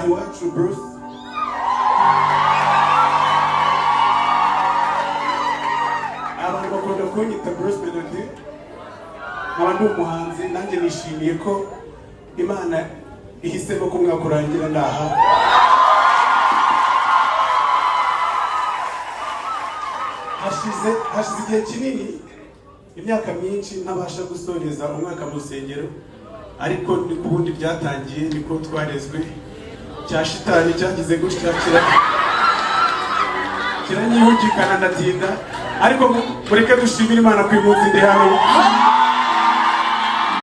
iwacu Bruce. Abantu bakunda kunyita Bruce Melody. Abantu umuhanzi nanjye nishimiye ko Imana ihisemo ko umwaka urangira ndaha. Hashize igihe kinini, imyaka myinshi ntabasha gusoreza umwaka mu rusengero, ariko ni kubundi byatangiye niko twarezwe. Cya shitani cyagize gutya kiranyihugikana ndatinda, ariko mureke dushimire Imana ku munsi ndi hano.